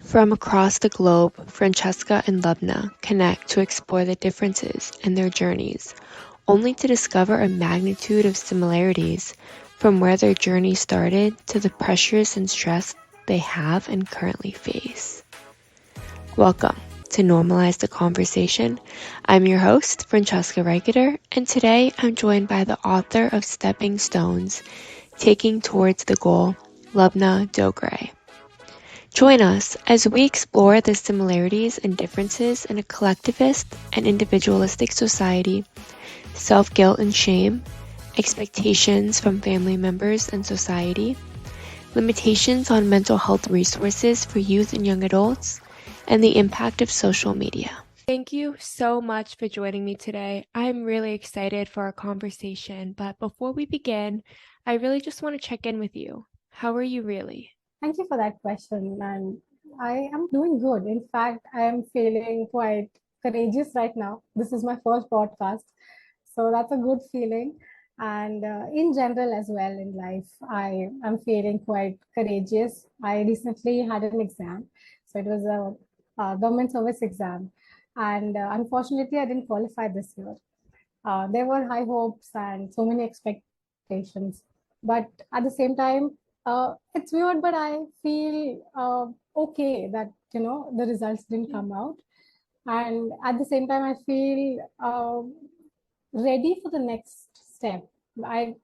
From across the globe, Francesca and Lubhna connect to explore the differences in their journeys, only to discover a magnitude of similarities from where their journey started to the pressures and stress they have and currently face. Welcome to Normalize the Conversation. I'm your host, Francesca Reicheter, and today I'm joined by the author of Stepping Stones, Taking Towards the Goal, Lubhna Dongre. Join us as we explore the similarities and differences in a collectivist and individualistic society, self-guilt and shame, expectations from family members and society, limitations on mental health resources for youth and young adults, and the impact of social media. Thank you so much for joining me today. I'm really excited for our conversation, but before we begin, I really just want to check in with you. How are you really? Thank you for that question. And I am doing good. In fact, I am feeling quite courageous right now. This is my first podcast. So that's a good feeling. And in general, as well in life, I am feeling quite courageous. I recently had an exam. So it was a government service exam. And unfortunately, I didn't qualify this year. There were high hopes and so many expectations. But at the same time, it's weird, but I feel okay that the results didn't come out, and at the same time, I feel ready for the next step. I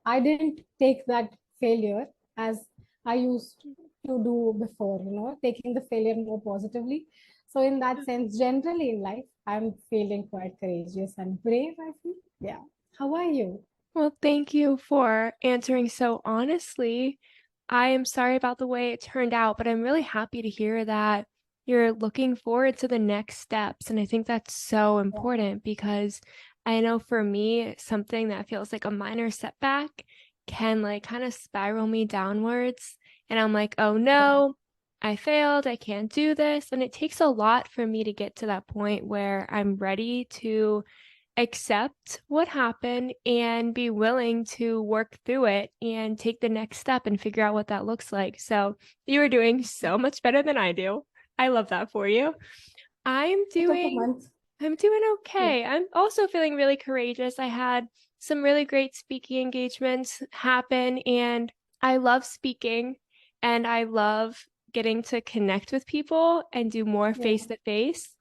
I didn't take that failure as I used to do before, taking the failure more positively. So in that sense, generally in life, I'm feeling quite courageous and brave, I feel. Yeah. How are you? Well, thank you for answering so honestly. I am sorry about the way it turned out, but I'm really happy to hear that you're looking forward to the next steps. And I think that's so important because I know for me, something that feels like a minor setback can like kind of spiral me downwards. And I'm like, oh no, I failed. I can't do this. And it takes a lot for me to get to that point where I'm ready to accept what happened and be willing to work through it and take the next step and figure out what that looks like. So you are doing so much better than I do. I love that for you. I'm It took a doing month. Yeah. okay. I'm also feeling really courageous. I had some really great speaking engagements happen, and I love speaking and I love getting to connect with people and do more Yeah. face to face.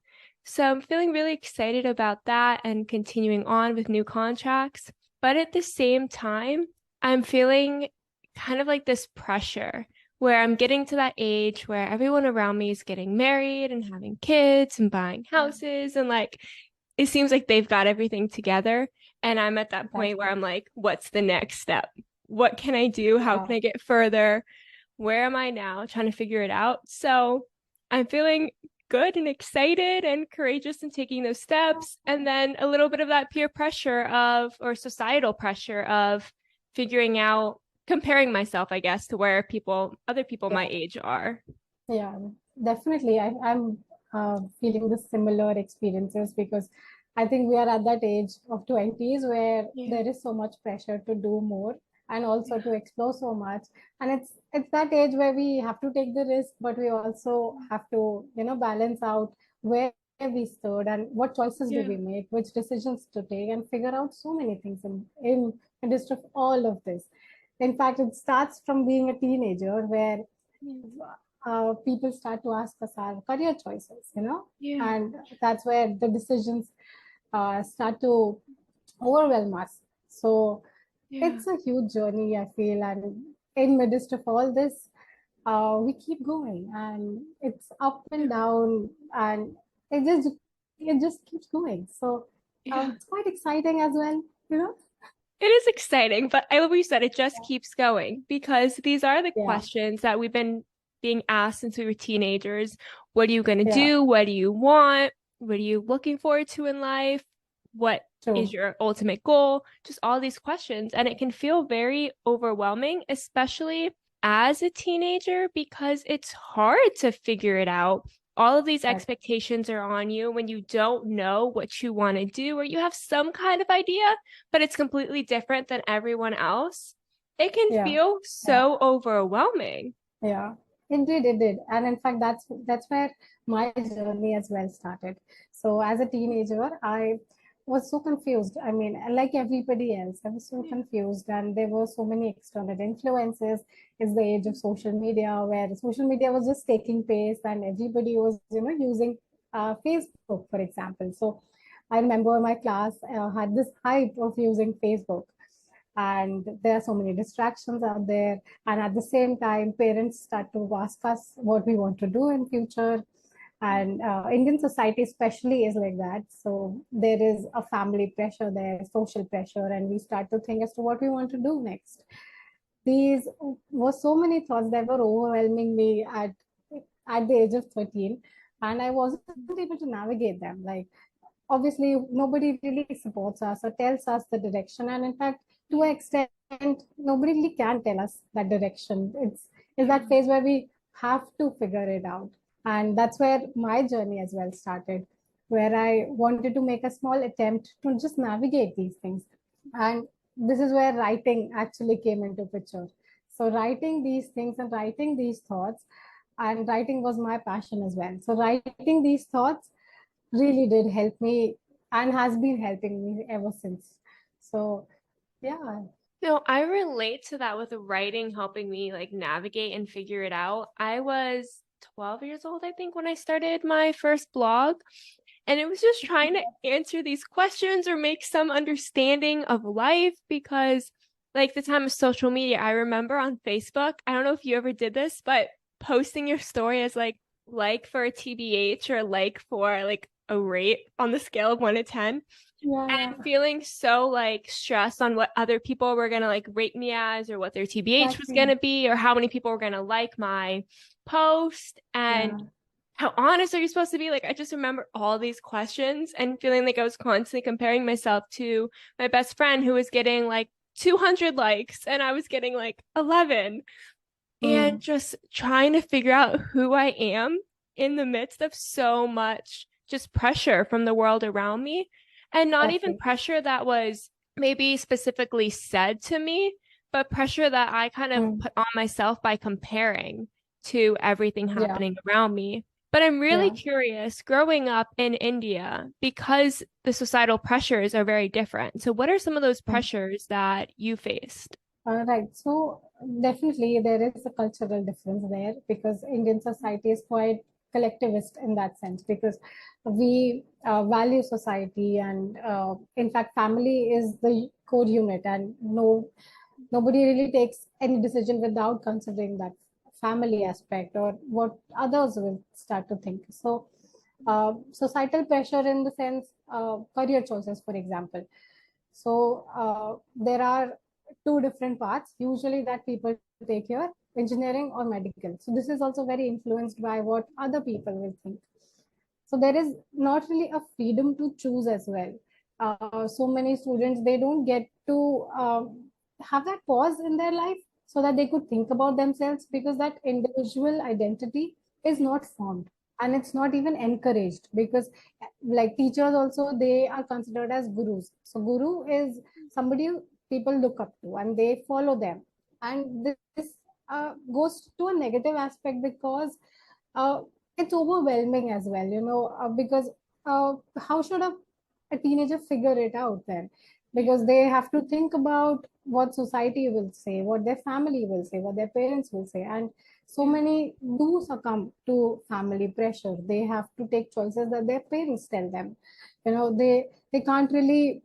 So I'm feeling really excited about that and continuing on with new contracts. But at the same time, I'm feeling kind of like this pressure where I'm getting to that age where everyone around me is getting married and having kids and buying houses, and like it seems like they've got everything together. And I'm at that That's point where good. I'm like, what's the next step? What can I do? How Yeah. can I get further? Where am I now? Trying to figure it out. So I'm feeling good and excited and courageous in taking those steps. And then a little bit of that peer pressure of, or societal pressure of figuring out, comparing myself, I guess, to where other people my Yeah. age are. Yeah. Definitely. I'm feeling the similar experiences because I think we are at that age of 20s where Yeah. there is so much pressure to do more and also Yeah. to explore so much. And it's that age where we have to take the risk, but we also have to, balance out where we stood and what choices do Yeah. we make, which decisions to take, and figure out so many things in midst of all of this. In fact, it starts from being a teenager where people start to ask us our career choices, Yeah. and that's where the decisions start to overwhelm us. So Yeah. it's a huge journey, I feel, and in midst of all this, we keep going, and it's up and down, and it just it just keeps going. So Yeah. it's quite exciting as well, you know. It is exciting, but I love what you said. It just keeps going because these are the Yeah, questions that we've been being asked since we were teenagers. What are you going to yeah, do? What do you want? What are you looking forward to in life? What is true. your ultimate goal? Just all these questions. And it can feel very overwhelming, especially as a teenager, because it's hard to figure it out. All of these That, expectations are on you when you don't know what you want to do, or you have some kind of idea but it's completely different than everyone else. It can yeah, feel yeah. so overwhelming. Yeah. It did. And in fact, that's where my journey as well started. So as a teenager, I was so confused. I mean, like everybody else, I was so confused, and there were so many external influences. It's the age of social media, where social media was just taking pace, and everybody was, using Facebook, for example. So I remember my class had this hype of using Facebook, and there are so many distractions out there, and at the same time parents start to ask us what we want to do in future. And Indian society especially is like that, so there is a family pressure there, social pressure, and we start to think as to what we want to do next. These were so many thoughts that were overwhelming me at the age of 13, and I wasn't able to navigate them. Like, obviously nobody really supports us or tells us the direction, and in fact, to an extent, nobody really can tell us that direction. It's that phase where we have to figure it out. And that's where my journey as well started, where I wanted to make a small attempt to just navigate these things. And this is where writing actually came into picture. So writing these things and writing these thoughts, and writing was my passion as well, so writing these thoughts really did help me and has been helping me ever since. So, yeah. No, I relate to that with the writing helping me like navigate and figure it out. I was 12 years old, I think, when I started my first blog. And it was just trying to answer these questions or make some understanding of life because, like, the time of social media, I remember on Facebook, I don't know if you ever did this, but posting your story as like for a TBH or like for like a rate on the scale of 1 to 10. Yeah. And feeling so like stressed on what other people were going to like rate me as or what their TBH was going to be or how many people were going to like my post and how honest are you supposed to be? Like, I just remember all these questions and feeling like I was constantly comparing myself to my best friend who was getting like 200 likes and I was getting like 11 and just trying to figure out who I am in the midst of so much just pressure from the world around me. And not even pressure that was maybe specifically said to me, but pressure that I kind of put on myself by comparing to everything happening around me. But I'm really curious, growing up in India, because the societal pressures are very different. So, what are some of those pressures that you faced? Right. So definitely there is a cultural difference there, because Indian society is quite collectivist in that sense, because we value society, and in fact family is the core unit, and nobody really takes any decision without considering that family aspect or what others will start to think. So societal pressure in the sense, career choices, for example. So there are two different paths usually that people take here: engineering or medical. So this is also very influenced by what other people will think. So there is not really a freedom to choose as well. So many students, they don't get to have that pause in their life so that they could think about themselves, because that individual identity is not formed, and it's not even encouraged, because like teachers also, they are considered as gurus. So guru is somebody people look up to and they follow them. And this goes to a negative aspect, because uh, it's overwhelming as well, because how should a teenager figure it out then? Because they have to think about what society will say, what their family will say, what their parents will say. And so many do succumb to family pressure. They have to take choices that their parents tell them. They can't really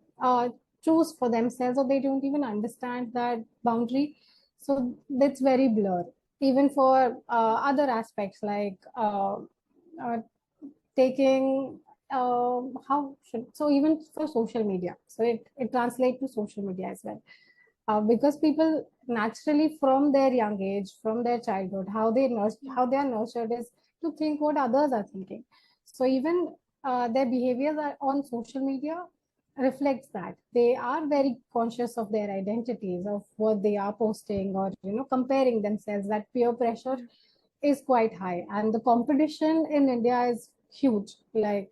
choose for themselves, or they don't even understand that boundary. So that's very blurred. Even for other aspects, like uh, taking how should so even for social media, so it translates to social media as well, because people naturally from their young age, from their childhood, how they are nurtured is to think what others are thinking. So even their behaviors are on social media reflects that they are very conscious of their identities, of what they are posting, or comparing themselves. That peer pressure is quite high, and the competition in India is huge. Like,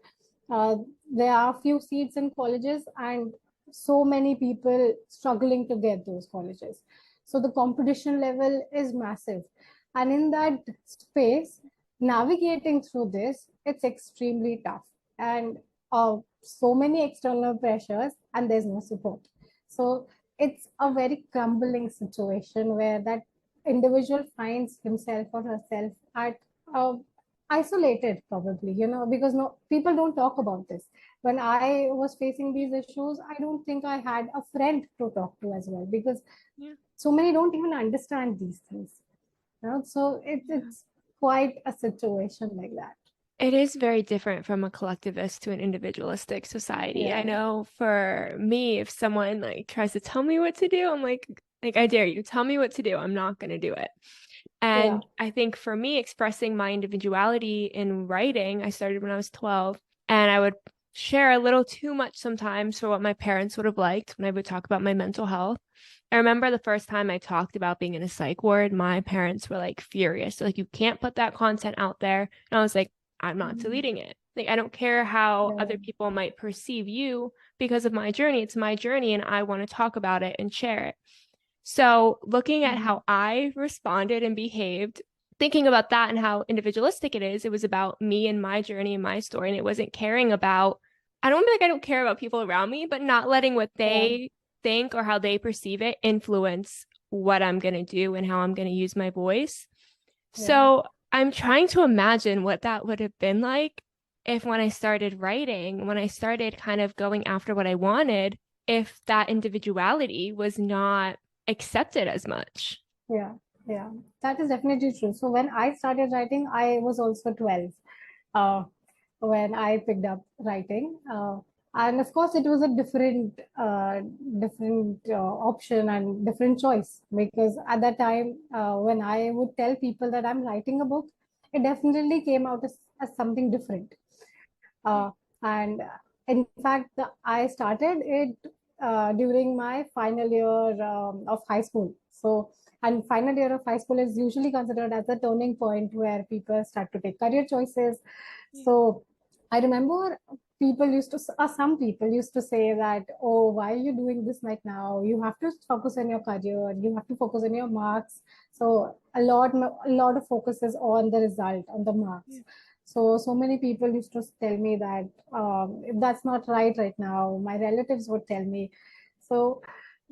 uh, there are few seats in colleges, and so many people struggling to get those colleges. So the competition level is massive. And in that space, navigating through this, it's extremely tough. And so many external pressures, and there's no support. So it's a very crumbling situation where that individual finds himself or herself at uh, isolated, probably, because no people don't talk about this. When I was facing these issues, I don't think I had a friend to talk to as well, because Yeah. so many don't even understand these things. So it's quite a situation like that. It is very different from a collectivist to an individualistic society. I Yeah, know for me, if someone like tries to tell me what to do, I'm like, I dare you, tell me what to do. I'm not going to do it. yeah, And I think for me, expressing my individuality in writing, I started when I was 12, and I would share a little too much sometimes for what my parents would have liked when I would talk about my mental health. I remember the first time I talked about being in a psych ward, my parents were like furious. They're like, you can't put that content out there. And I was like, I'm not mm, deleting it. Like, I don't care how yeah, other people might perceive you because of my journey. It's my journey, and I want to talk about it and share it. So, looking at mhm, how I responded and behaved, thinking about that and how individualistic it is, it was about me and my journey and my story. And it wasn't caring about, I don't feel like I don't care about people around me, but not letting what yeah, they think or how they perceive it influence what I'm going to do and how I'm going to use my voice. yeah, So, I'm trying to imagine what that would have been like if when I started writing, when I started kind of going after what I wanted, if that individuality was not accepted as much. yeah, yeah. That is definitely true. So when I started writing, I was also 12 uh, when I picked up writing. And of course, it was a different option and different choice, because at that time, when I would tell people that I'm writing a book, it definitely came out as something different. Yeah. And in fact, I started it during my final year of high school. So, and final year of high school is usually considered as a turning point where people start to take career choices. Yeah. So, I remember some people used to say that, oh, why are you doing this right now? You have to focus on your career. You have to focus on your marks. So, a lot of focus is on the result, on the marks. Yeah. So many people used to tell me that if that's not right now, my relatives would tell me. So,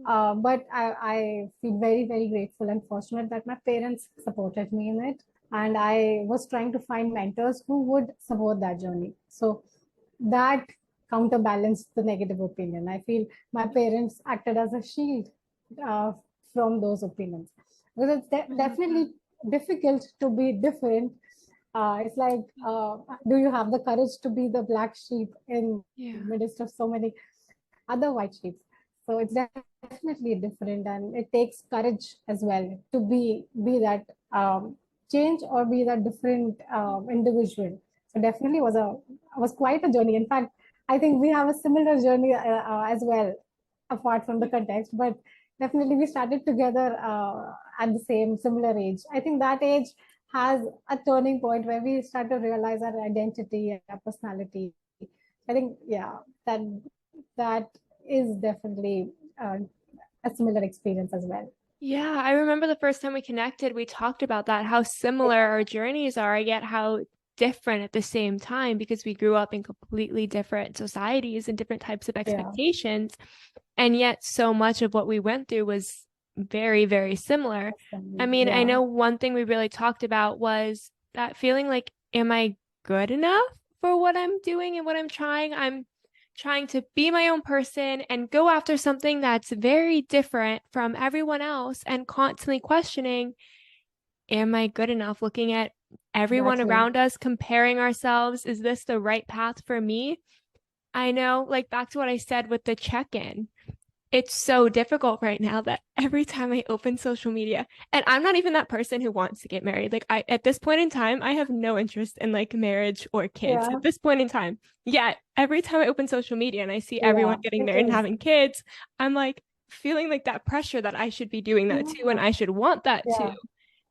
but I feel very, very grateful and fortunate that my parents supported me in it. And I was trying to find mentors who would support that journey. So that counterbalanced the negative opinion. I feel my parents acted as a shield uh, from those opinions. Because it's definitely difficult to be different. It's like, do you have the courage to be the black sheep in Yeah. midst of so many other white sheep? So it's definitely different, and it takes courage as well to be that change or be that different individual. So definitely was quite a journey. In fact, I think we have a similar journey as well, apart from the context, but definitely we started together at the same similar age. I think that age has a turning point where we start to realize our identity and our personality. I think, yeah, that is definitely a similar experience as well. Yeah, I remember the first time we connected, we talked about that, how similar our journeys are, yet how different at the same time because we grew up in completely different societies and different types of Yeah, expectations. And yet, so much of what we went through was very, very similar. I mean, I yeah, know one thing we really talked about was that feeling like, am I good enough for what I'm doing and what I'm trying? I'm trying to be my own person and go after something that's very different from everyone else and constantly questioning, am I good enough? Looking at everyone exactly. around us, comparing ourselves, is this the right path for me? I know, like back to what I said with the check in, it's so difficult right now that every time I open social media, and I'm not even that person who wants to get married. Like I at this point in time, I have no interest in like marriage or kids Yeah, at this point in time. Yet every time I open social media and I see everyone yeah, getting it married and is. having kids, I'm like feeling like that pressure that I should be doing that too and Yeah, I should want that too. yeah,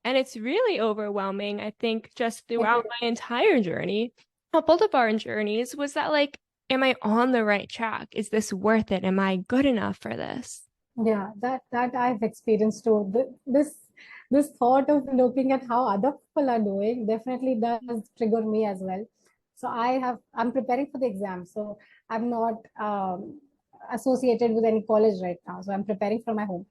And it's really overwhelming, I think, just it throughout is. my entire journey, both of our journeys, was that like, am I on the right track? Is this worth it? Am I good enough for this? Yeah, that I've experienced too. This this thought of looking at how other people are doing definitely does trigger me as well. So I'm preparing for the exam. So I'm not associated with any college right now. So I'm preparing for my home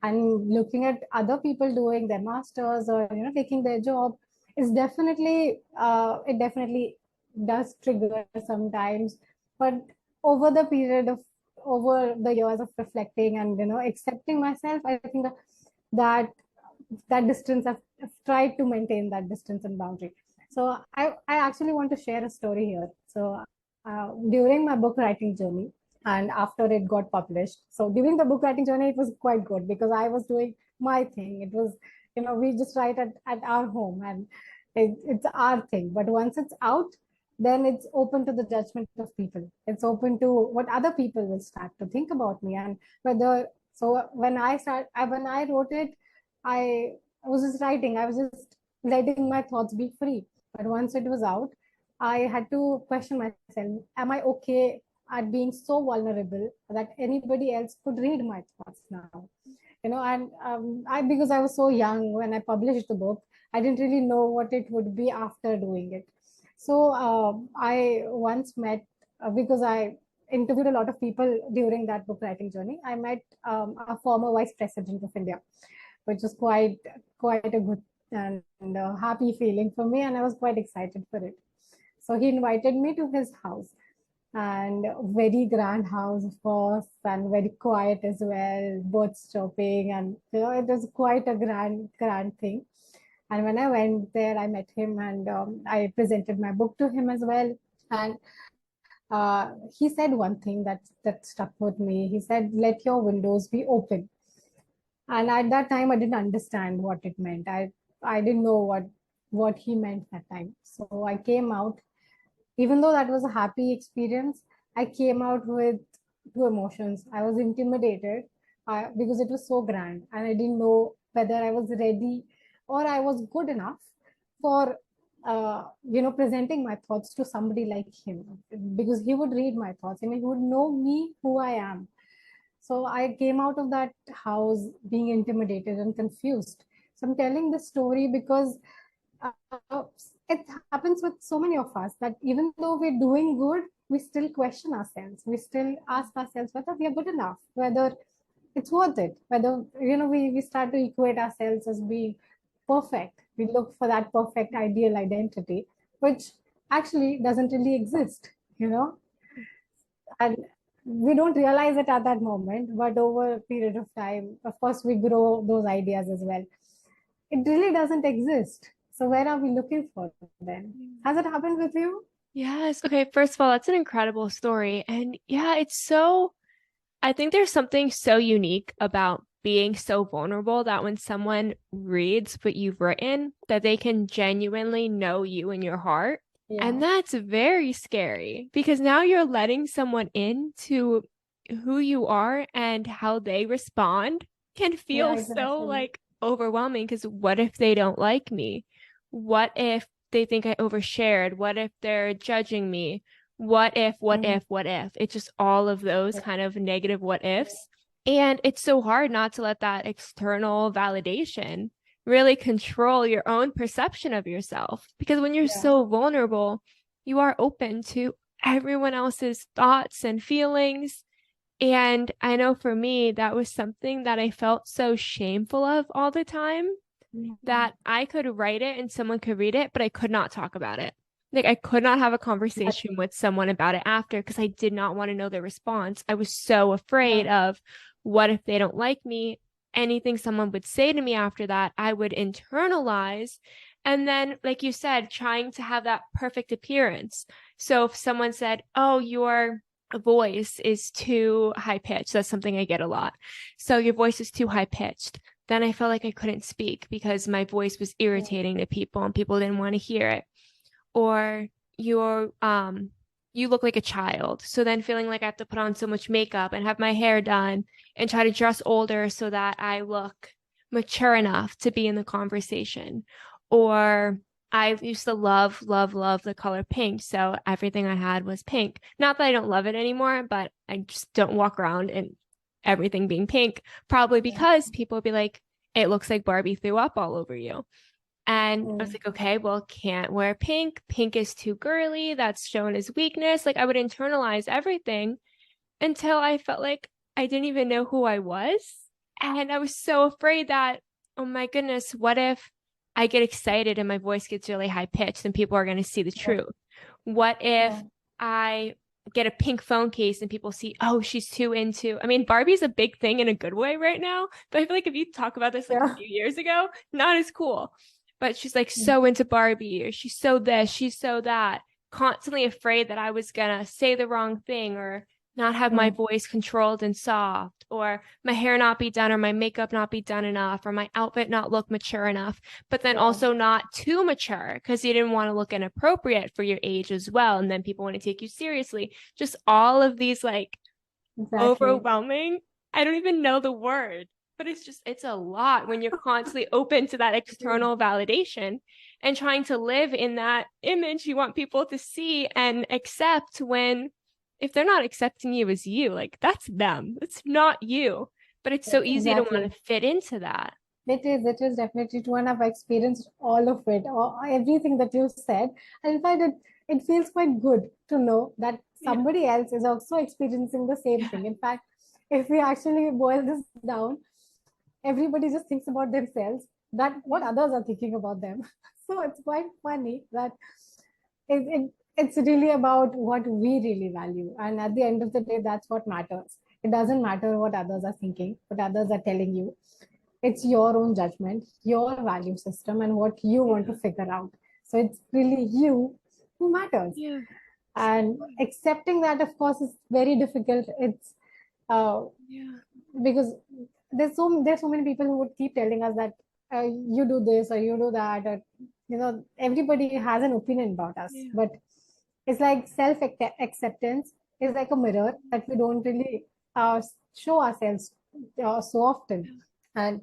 and looking at other people doing their masters or taking their job is definitely it definitely does trigger sometimes. But over the period of over the years of reflecting and accepting myself, I think that that distance I've tried to maintain that distance and boundary. So I actually want to share a story here. So during my book writing journey and after it got published, so during the book writing journey it was quite good because I was doing my thing. It was, we just write at our home and it's our thing. But once it's out, then it's open to the judgment of people. It's open to what other people will start to think about me and whether. So when I wrote it, I was just writing. I was just letting my thoughts be free. But once it was out, I had to question myself: Am I okay at being so vulnerable that anybody else could read my thoughts now? And I because I was so young when I published the book, I didn't really know what it would be after doing it. So I once met because I interviewed a lot of people during that book writing journey. I met a former vice president of India, which was quite a good and happy feeling for me, and I was quite excited for it. So he invited me to his house, and very grand house, of course, and very quiet as well, birds chirping, and it was quite a grand thing. And when I went there, I met him, and I presented my book to him as well. And he said one thing that stuck with me. He said, "Let your windows be open." And at that time I didn't understand what it meant. I didn't know what he meant that time. So I came out, even though that was a happy experience, I came out with two emotions. I was intimidated because it was so grand and I didn't know whether I was ready or I was good enough for presenting my thoughts to somebody like him, because he would read my thoughts. I mean, he would know me, who I am. So I came out of that house being intimidated and confused. So I'm telling this story because uh, it happens with so many of us that even though we're doing good, we still question ourselves. We still ask ourselves whether we are good enough, whether it's worth it, whether, we start to equate ourselves as being perfect. We look for that perfect ideal identity, which actually doesn't really exist, and we don't realize it at that moment, but over a period of time, of course, we grow those ideas as well. It really doesn't exist. So where are we looking for then? Has it happened with you? Yes. Okay. First of all, that's an incredible story. And yeah, I think there's something so unique about being so vulnerable that when someone reads what you've written, that they can genuinely know you in your heart. And Yeah. that's very scary because now you're letting someone into who you are, and how they respond can Yeah, feel so exactly. like overwhelming, because what if they don't like me? What if they think I overshared? What if they're judging me? What if, what Mm. if, what if? It's just all of those Yeah. kind of negative what ifs. And it's so hard not to let that external validation really control your own perception of yourself. Because when you're Yeah. so vulnerable, you are open to everyone else's thoughts and feelings. And I know for me, that was something that I felt so shameful of all the time, Mm. that I could write it and someone could read it, but I could not talk about it. Like, I could not have a conversation Exactly. with someone about it after, because I did not want to know their response. I was so afraid Yeah. of, what if they don't like me? Anything someone would say to me after that, I would internalize. And then, like you said, trying to have that perfect appearance. So if someone said, "Oh, your voice is too high pitched," that's something I get a lot. "So your voice is too high pitched." Then I felt like I couldn't speak because my voice was Mm. irritating to people and people didn't want to hear it. Or you're you look like a child. So then feeling like I have to put on so much makeup and have my hair done and try to dress older so that I look mature enough to be in the conversation. Or I used to love, love, love the color pink. So everything I had was pink. Not that I don't love it anymore, but I just don't walk around in everything being pink. Probably Yeah. because people would be like, it looks like Barbie threw up all over you. And I was Mm. like, okay, well, can't wear pink. Pink is too girly. That's shown as weakness. Like I would internalize everything until I felt like I didn't even know who I was. And I was so afraid that, oh my goodness, what if I get excited and my voice gets really high pitched and people are going to see the Yeah. truth? What if Yeah. I get a pink phone case and people see, oh, she's too into, I mean, Barbie's a big thing in a good way right now, but I feel like if you talk about this like a Yeah. few years ago, not as cool. But she's like Mm. so into Barbie, or she's so this, she's so that, constantly afraid that I was gonna say the wrong thing or not have my Mm. voice controlled and soft, or my hair not be done, or my makeup not be done enough, or my outfit not look mature enough, but then Yeah. also not too mature because you didn't want to look inappropriate for your age as well. And then people want to take you seriously. Just all of these like Exactly. overwhelming, I don't even know the word, but it's a lot when you're constantly open to that It is. external validation and trying to live in that image you want people to see and accept when if they're not accepting you as you, like that's them. It's not you. But it's so easy to want Exactly. to fit into that. It is definitely true, and I've experienced all of it, or everything that you said. And in fact, it feels quite good to know that Yeah. somebody else is also experiencing the same Yeah. thing. In fact, if we actually boil this down, everybody just thinks about themselves, that what Yeah. others are thinking about them. So it's quite funny that it's really about what we really value. And at the end of the day, that's what matters. It doesn't matter what others are thinking, what others are telling you. It's your own judgment, your value system, and what you want to Yeah. figure out. So it's really you who matters. Yeah. And accepting that, of course, is very difficult. It's uh, Yeah. because there's so many people who would keep telling us that you do this or you do that, or everybody has an opinion about us. Yeah. But it's like self acceptance is like a mirror that we don't really show ourselves so often. And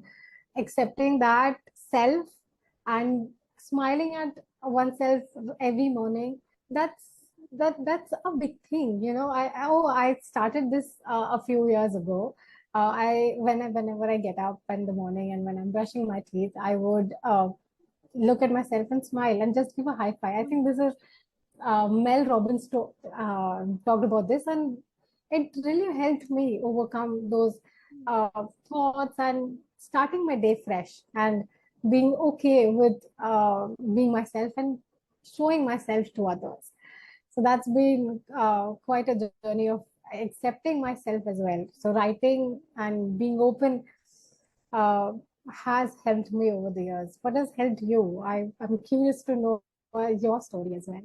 accepting that self and smiling at oneself every morning, that's a big thing. I started this a few years ago. Whenever I get up in the morning and when I'm brushing my teeth, I would look at myself and smile and just give a high five. I think this is Mel Robbins talked about this, and it really helped me overcome those thoughts and starting my day fresh and being okay with being myself and showing myself to others. So that's been quite a journey of accepting myself as well. So writing and being open uh, has helped me over the years. What has helped you? I'm curious to know your story as well.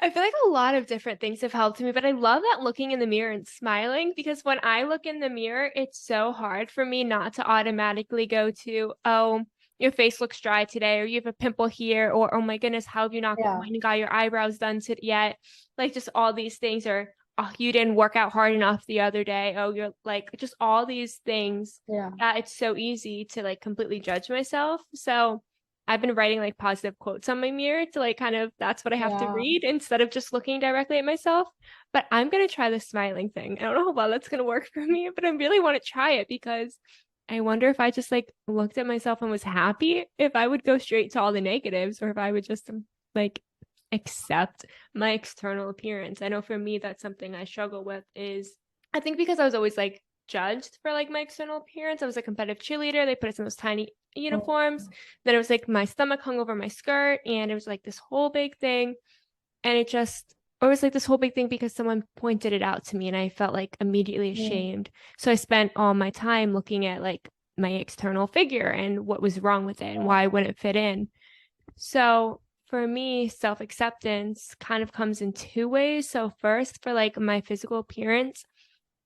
I feel like a lot of different things have helped me, but I love that looking in the mirror and smiling because when I look in the mirror, it's so hard for me not to automatically go to, oh, your face looks dry today, or you have a pimple here, or oh my goodness, how have you not Yeah, went and got your eyebrows done yet? Like just all these things, or oh, you didn't work out hard enough the other day. Oh, you're like just all these things yeah, that it's so easy to like completely judge myself. So I've been writing like positive quotes on my mirror to like kind of that's what I have to yeah. read instead of just looking directly at myself. But I'm gonna try the smiling thing. I don't know how well that's gonna work for me, but I really want to try it because I wonder if I just like looked at myself and was happy, if I would go straight to all the negatives or if I would just like accept my external appearance. I know for me that's something I struggle with is I think because I was always like judged for like my external appearance. I was a competitive cheerleader. They put us in those tiny Mm. uniforms. Then it was like my stomach hung over my skirt and it was like this whole big thing. And it was like this whole big thing because someone pointed it out to me and I felt like immediately Mm. ashamed. So I spent all my time looking at like my external figure and what was wrong with it and why I wouldn't fit in. So for me, self acceptance kind of comes in two ways. So, first, for like my physical appearance,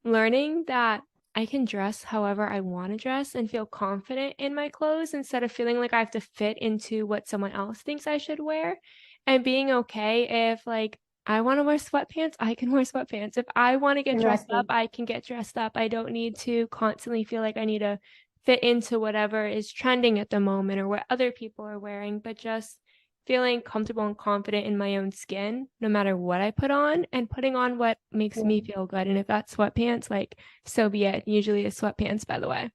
learning that I can dress however I want to dress and feel confident in my clothes instead of feeling like I have to fit into what someone else thinks I should wear. And being okay if, like, I want to wear sweatpants, I can wear sweatpants. If I want to get dressed up, Exactly. I can get dressed up. I don't need to constantly feel like I need to fit into whatever is trending at the moment or what other people are wearing, but just feeling comfortable and confident in my own skin, no matter what I put on, and putting on what makes me Mm. feel good. And if that's sweatpants, like, so be it. Usually it's sweatpants, by the way.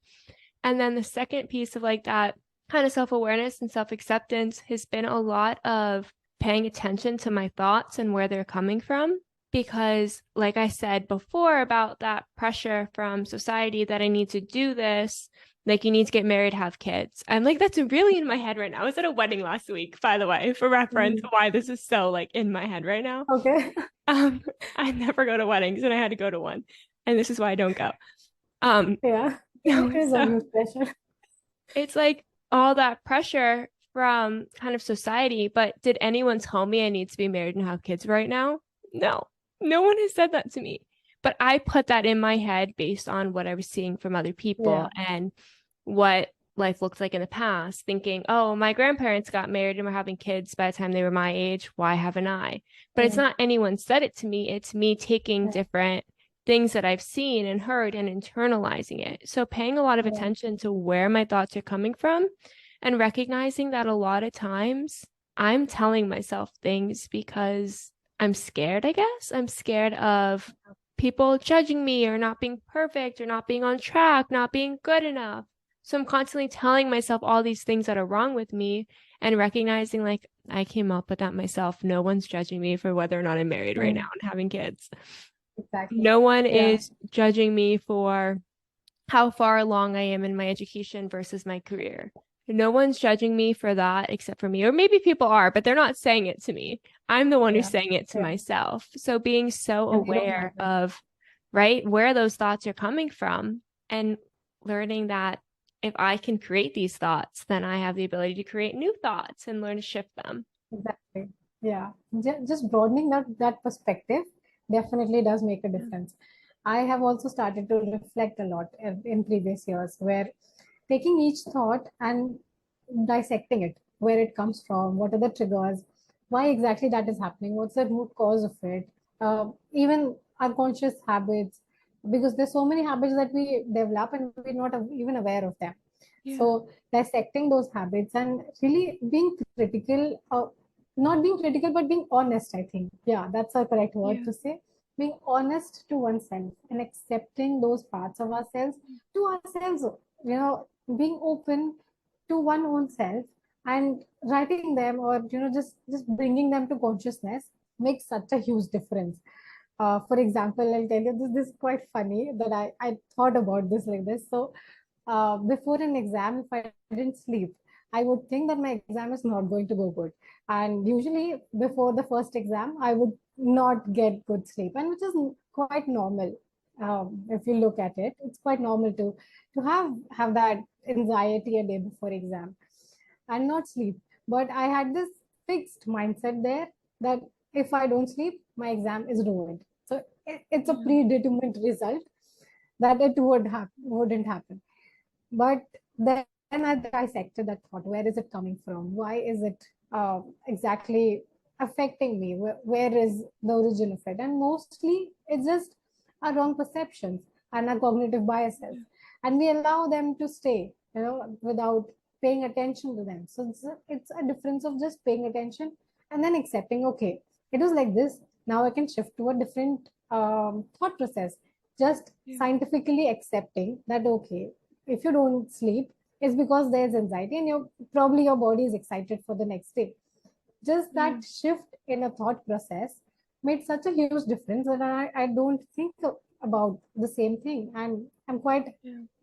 And then the second piece of like that kind of self-awareness and self-acceptance has been a lot of paying attention to my thoughts and where they're coming from. Because, like I said before, about that pressure from society that I need to do this, like you need to get married, have kids. I'm like, that's really in my head right now. I was at a wedding last week, by the way, for reference, why this is so like in my head right now. Okay. I never go to weddings and I had to go to one. And this is why I don't go. Yeah. It is a huge pressure. It's like all that pressure from kind of society, but did anyone tell me I need to be married and have kids right now? No, no one has said that to me. But I put that in my head based on what I was seeing from other people and what life looked like in the past, thinking, oh, my grandparents got married and were having kids by the time they were my age. Why haven't I? But it's not anyone said it to me. It's me taking different things that I've seen and heard and internalizing it. So paying a lot of attention to where my thoughts are coming from and recognizing that a lot of times I'm telling myself things because I'm scared, I guess. I'm scared of people judging me or not being perfect or not being on track, not being good enough. So I'm constantly telling myself all these things that are wrong with me and recognizing like I came up with that myself. No one's judging me for whether or not I'm married right now and having kids. Exactly. No one is judging me for how far along I am in my education versus my career. No one's judging me for that except for me. Or maybe people are, but they're not saying it to me. I'm the one who's saying it to myself. So being so aware of, right, where those thoughts are coming from and learning that if I can create these thoughts, then I have the ability to create new thoughts and learn to shift them. Exactly. Yeah. Just broadening that perspective definitely does make a difference. I have also started to reflect a lot in previous years, where taking each thought and dissecting it, where it comes from, what are the triggers, why exactly that is happening, what's the root cause of it, even unconscious habits, because there's so many habits that we develop and we're not even aware of them. So dissecting those habits and really being critical, not being critical, but being honest, I think. Yeah, that's a correct word to say. Being honest to oneself and accepting those parts of ourselves to ourselves, being open to one own self and writing them, or just bringing them to consciousness makes such a huge difference. For example, I'll tell you this is quite funny that I thought about this like this. So before an exam, if I didn't sleep, I would think that my exam is not going to go good. And usually before the first exam, I would not get good sleep, and which is quite normal. If you look at it, it's quite normal to have that anxiety a day before exam and not sleep. But I had this fixed mindset there that if I don't sleep, my exam is ruined. So it's a predetermined result that it wouldn't happen. But then I dissected that thought. Where is it coming from? Why is it exactly affecting me? Where is the origin of it? And mostly it's just our wrong perceptions and our cognitive biases. And we allow them to stay, without paying attention to them. So it's a difference of just paying attention and then accepting, okay, it was like this. Now I can shift to a different thought process. Just scientifically accepting that, okay, if you don't sleep, it's because there's anxiety and your body is excited for the next day. Just that shift in a thought process made such a huge difference that I don't think about the same thing. And I'm quite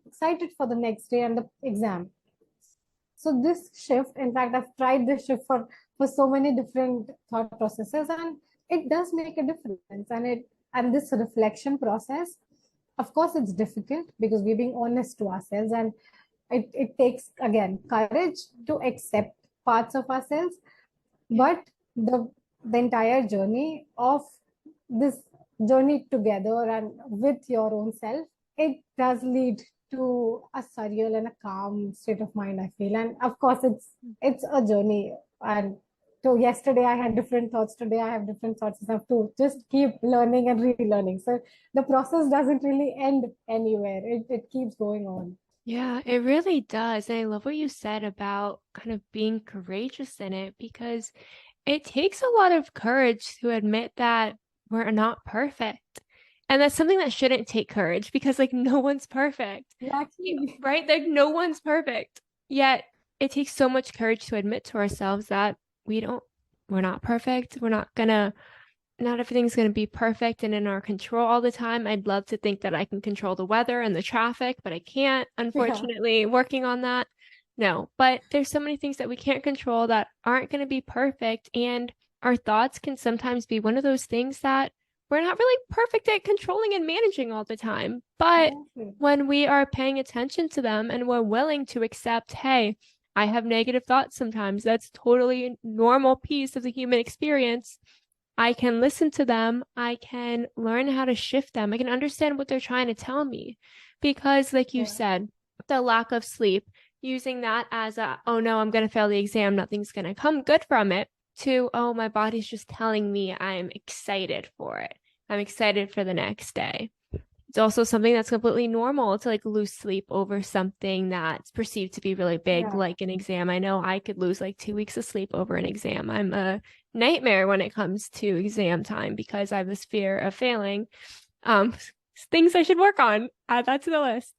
excited for the next day and the exam. So this shift, in fact, I've tried this shift for so many different thought processes, and it does make a difference. And this reflection process, of course, it's difficult because we're being honest to ourselves, and it takes, again, courage to accept parts of ourselves. But the entire journey of this journey together and with your own self, it does lead to a surreal and a calm state of mind, I feel. And of course, it's a journey. And so yesterday I had different thoughts, today I have different thoughts. I have to just keep learning and relearning. So the process doesn't really end anywhere. It keeps going on. Yeah, it really does. And I love what you said about kind of being courageous in it, because it takes a lot of courage to admit that we're not perfect And that's something that shouldn't take courage because like no one's perfect. Exactly. Right? Like no one's perfect. Yet it takes so much courage to admit to ourselves that we don't we're not perfect. We're not gonna not everything's gonna be perfect and in our control all the time. I'd love to think that I can control the weather and the traffic, but I can't, Yeah. unfortunately, working on that. No, but there's so many things that we can't control that aren't going to be perfect. And our thoughts can sometimes be one of those things that we're not really perfect at controlling and managing all the time. But Exactly. when we are paying attention to them and we're willing to accept, hey, I have negative thoughts sometimes. That's totally a normal piece of the human experience. I can listen to them. I can learn how to shift them. I can understand what they're trying to tell me. Because, like you Yeah. said, the lack of sleep, using that as a, oh no, I'm going to fail the exam, nothing's going to come good from it, to, oh, my body's just telling me I'm excited for it. I'm excited for the next day. It's also something that's completely normal to like lose sleep over something that's perceived to be really big, Yeah. like an exam. I know I could lose like 2 weeks of sleep over an exam. I'm a nightmare when it comes to exam time because I have this fear of failing. Um, things I should work on. Add that to the list.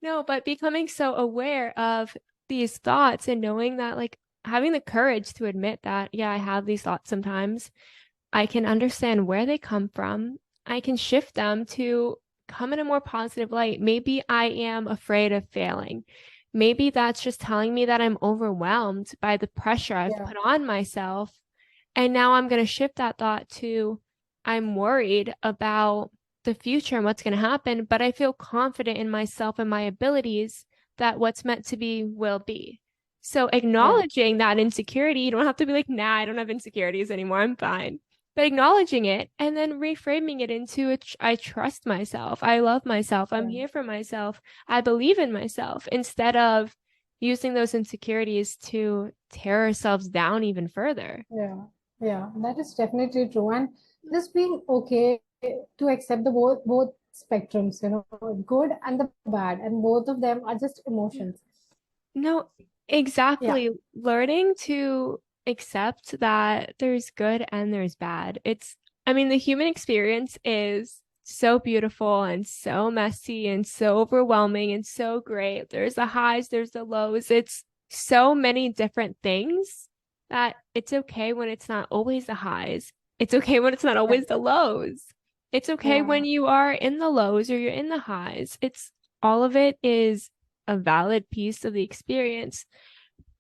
No, but becoming so aware of these thoughts and knowing that, like, having the courage to admit that, yeah, I have these thoughts sometimes. I can understand where they come from. I can shift them to come in a more positive light. Maybe I am afraid of failing. Maybe that's just telling me that I'm overwhelmed by the pressure I've Yeah. put on myself. And now I'm going to shift that thought to I'm worried about the future and what's going to happen, but I feel confident in myself and my abilities that what's meant to be will be. So Yeah. acknowledging that insecurity, you don't have to be like, nah, I don't have insecurities anymore. I'm fine. But acknowledging it and then reframing it into I trust myself. I love myself. I'm Yeah. here for myself. I believe in myself instead of using those insecurities to tear ourselves down even further. Yeah. Yeah. That is definitely true. And just being okay to accept the both spectrums, good and the bad, and both of them are just emotions. No, Yeah. exactly. Learning to accept that there's good and there's bad. I mean, the human experience is so beautiful and so messy and so overwhelming and so great. There's the highs, there's the lows. It's so many different things that it's okay when it's not always the highs. It's okay when it's not Yeah. always the lows. It's okay Yeah. when you are in the lows or you're in the highs. It's all of it is a valid piece of the experience.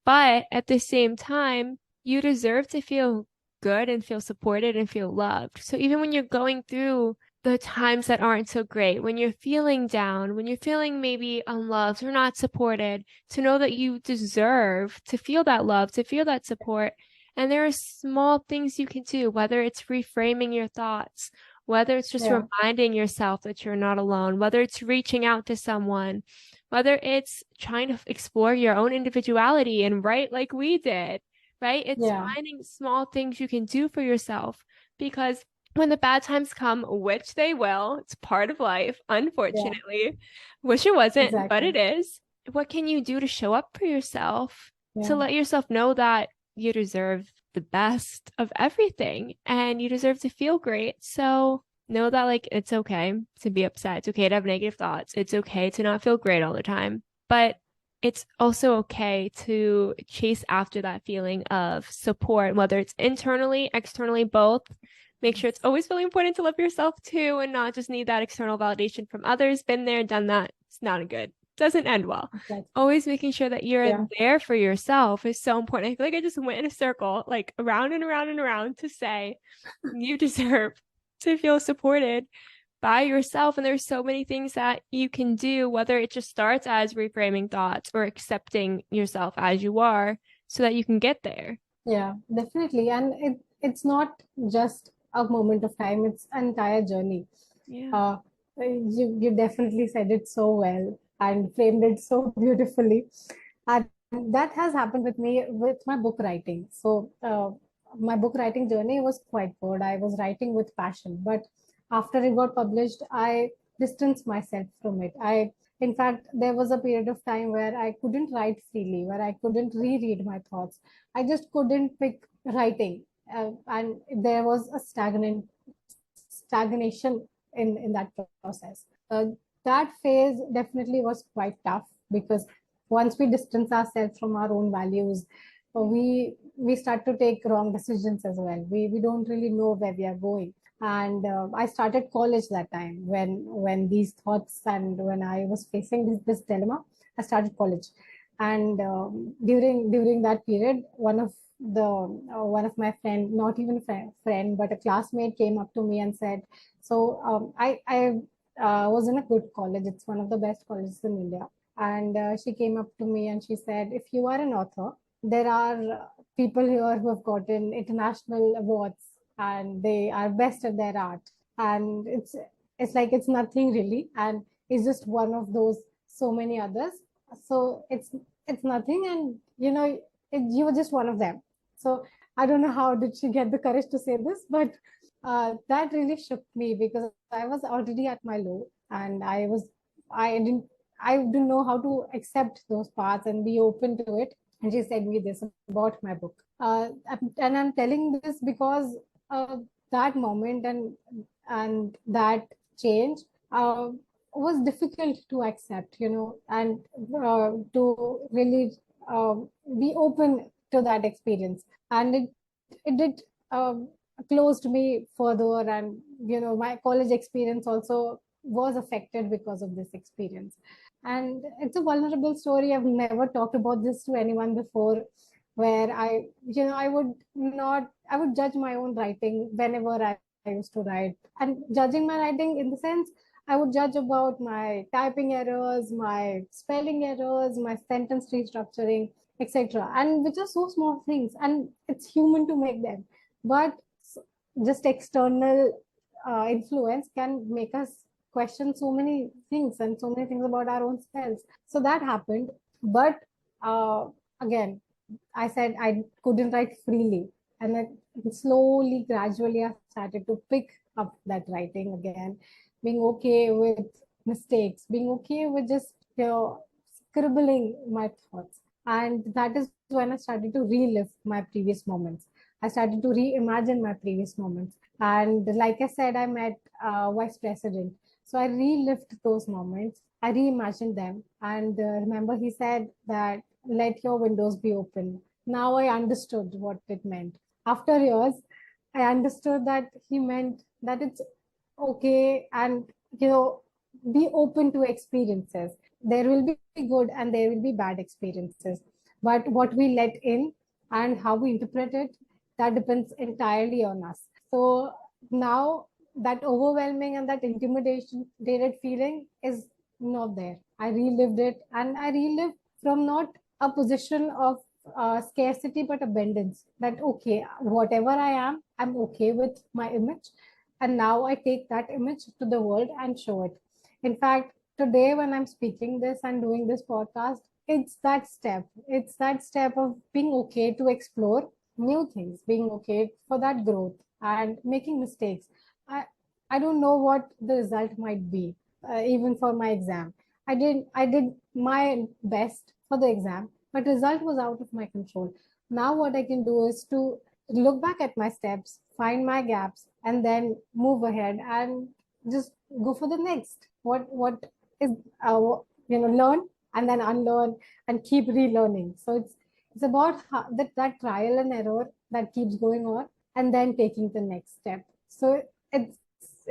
But at the same time, you deserve to feel good and feel supported and feel loved. So even when you're going through the times that aren't so great, when you're feeling down, when you're feeling maybe unloved or not supported, to know that you deserve to feel that love, to feel that support. And there are small things you can do, whether it's reframing your thoughts, whether it's just Yeah. reminding yourself that you're not alone, whether it's reaching out to someone, whether it's trying to explore your own individuality and write like we did, right? It's Yeah. finding small things you can do for yourself because when the bad times come, which they will, it's part of life, Yeah. unfortunately. Wish it wasn't, but Exactly. it is. What can you do to show up for yourself, to Yeah. let yourself know that you deserve the best of everything and you deserve to feel great? So know that like it's okay to be upset. It's okay to have negative thoughts. It's okay to not feel great all the time. But it's also okay to chase after that feeling of support, whether it's internally, externally, both. Make sure it's always really important to love yourself too and not just need that external validation from others. Been there, done that. It's not a good, doesn't end well. Exactly. Always making sure that you're Yeah. there for yourself is so important. I feel like I just went in a circle, like around and around and around to say you deserve to feel supported by yourself. And there's so many things that you can do, whether it just starts as reframing thoughts or accepting yourself as you are so that you can get there. Yeah. Definitely. And it's not just a moment of time, it's an entire journey. Yeah. Uh, you definitely said it so well and framed it so beautifully. And that has happened with me with my book writing. So my book writing journey was quite good. I was writing with passion, but after it got published, I distanced myself from it. In fact, there was a period of time where I couldn't write freely, where I couldn't reread my thoughts. I just couldn't pick writing, and there was a stagnation in that process. That phase definitely was quite tough, because once we distance ourselves from our own values, we start to take wrong decisions as well. We don't really know where we are going. And I started college that time, when these thoughts, and when I was facing this dilemma. I started college, and during that period, one of my friend, not even friend, but a classmate, came up to me and said, so I was in a good college. It's one of the best colleges in India. And she came up to me and she said, if you are an author, there are people here who have gotten international awards, and they are best at their art. And it's like it's nothing really, and it's just one of those so many others. So it's nothing, and you were just one of them. So I don't know how did she get the courage to say this, but that really shook me, because I was already at my low, and I didn't I didn't know how to accept those parts and be open to it. And she said me this about my book. And I'm telling this because that moment and that change uh, was difficult to accept, and to really be open to that experience. And it did closed me further, and my college experience also was affected because of this experience. And it's a vulnerable story. I've never talked about this to anyone before, where I would judge my own writing whenever I used to write. And judging my writing in the sense, I would judge about my typing errors, my spelling errors, my sentence restructuring, etc. And which are so small things, and it's human to make them. But just external influence can make us question so many things, and so many things about our own selves. So that happened. But uh, again, I said I couldn't write freely. And then slowly, gradually, I started to pick up that writing again, being okay with mistakes, being okay with just, scribbling my thoughts. And that is when I started to relive my previous moments. I started to reimagine my previous moments. And like I said, I met Vice President. So I relived those moments. I reimagined them. And remember, he said that let your windows be open. Now I understood what it meant. After years, I understood that he meant that it's okay, and be open to experiences. There will be good and there will be bad experiences, but what we let in and how we interpret it, that depends entirely on us. So now that overwhelming and that intimidated feeling is not there. I relived it, and I relived from not a position of scarcity but abundance. That okay, whatever I am, I'm okay with my image, and now I take that image to the world and show it. In fact, today when I'm speaking this and doing this podcast, it's that step of being okay to explore new things, being okay for that growth and making mistakes. I i don't know what the result might be. Even for my exam, I did my best for the exam, but result was out of my control. Now what I can do is to look back at my steps, find my gaps, and then move ahead and just go for the next. What is learn and then unlearn and keep relearning. So it's about that trial and error that keeps going on, and then taking the next step. So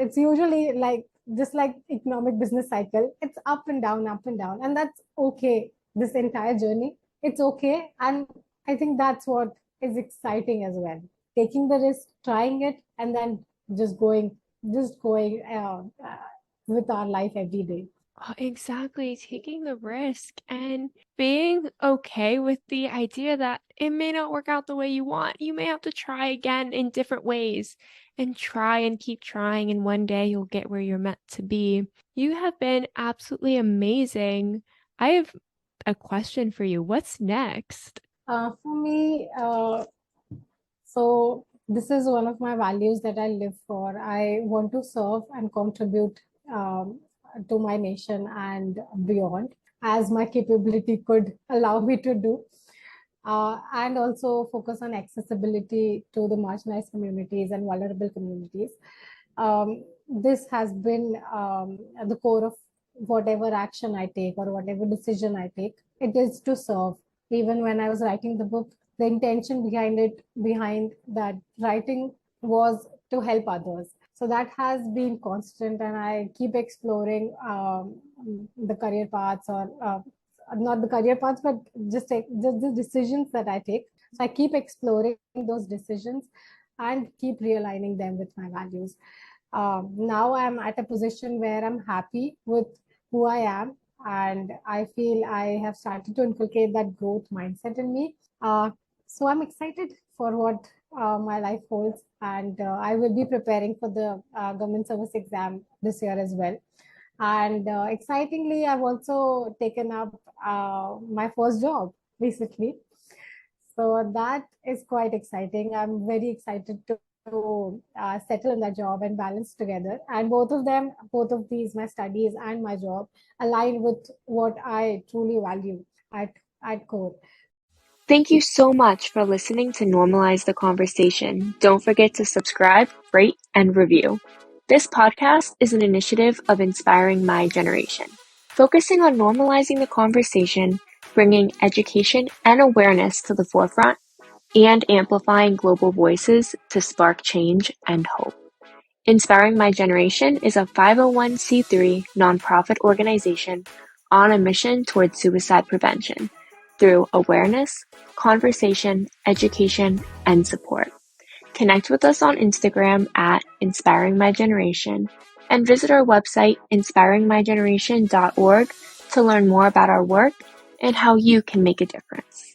it's usually like just like economic business cycle. It's up and down, and that's okay. This entire journey, it's okay, and I think that's what is exciting as well. Taking the risk, trying it, and then just going, with our life every day. Oh, exactly. Taking the risk and being okay with the idea that it may not work out the way you want. You may have to try again in different ways and try and keep trying, and one day you'll get where you're meant to be. You have been absolutely amazing. I have a question for you. What's next? For me, so this is one of my values that I live for. I want to serve and contribute to my nation and beyond, as my capability could allow me to do. And also focus on accessibility to the marginalized communities and vulnerable communities. this has been at the core of whatever action I take or whatever decision I take. It is to serve. Even when I was writing the book, the intention behind that writing was to help others. So that has been constant, and I keep exploring the career paths, or not the career paths, but just the decisions that I take. So I keep exploring those decisions and keep realigning them with my values. Now I'm at a position where I'm happy with who I am, and I feel I have started to inculcate that growth mindset in me. So I'm excited for what my life holds, and I will be preparing for the government service exam this year as well. And excitingly, I've also taken up my first job recently. So that is quite exciting. I'm very excited to settle in that job and balance together. And both of these, my studies and my job, align with what I truly value at core. Thank you so much for listening to Normalize the Conversation. Don't forget to subscribe, rate, and review. This podcast is an initiative of Inspiring My Generation, focusing on normalizing the conversation, bringing education and awareness to the forefront, and amplifying global voices to spark change and hope. Inspiring My Generation is a 501c3 nonprofit organization on a mission towards suicide prevention through awareness, conversation, education, and support. Connect with us on Instagram at Inspiring My Generation and visit our website inspiringmygeneration.org to learn more about our work and how you can make a difference.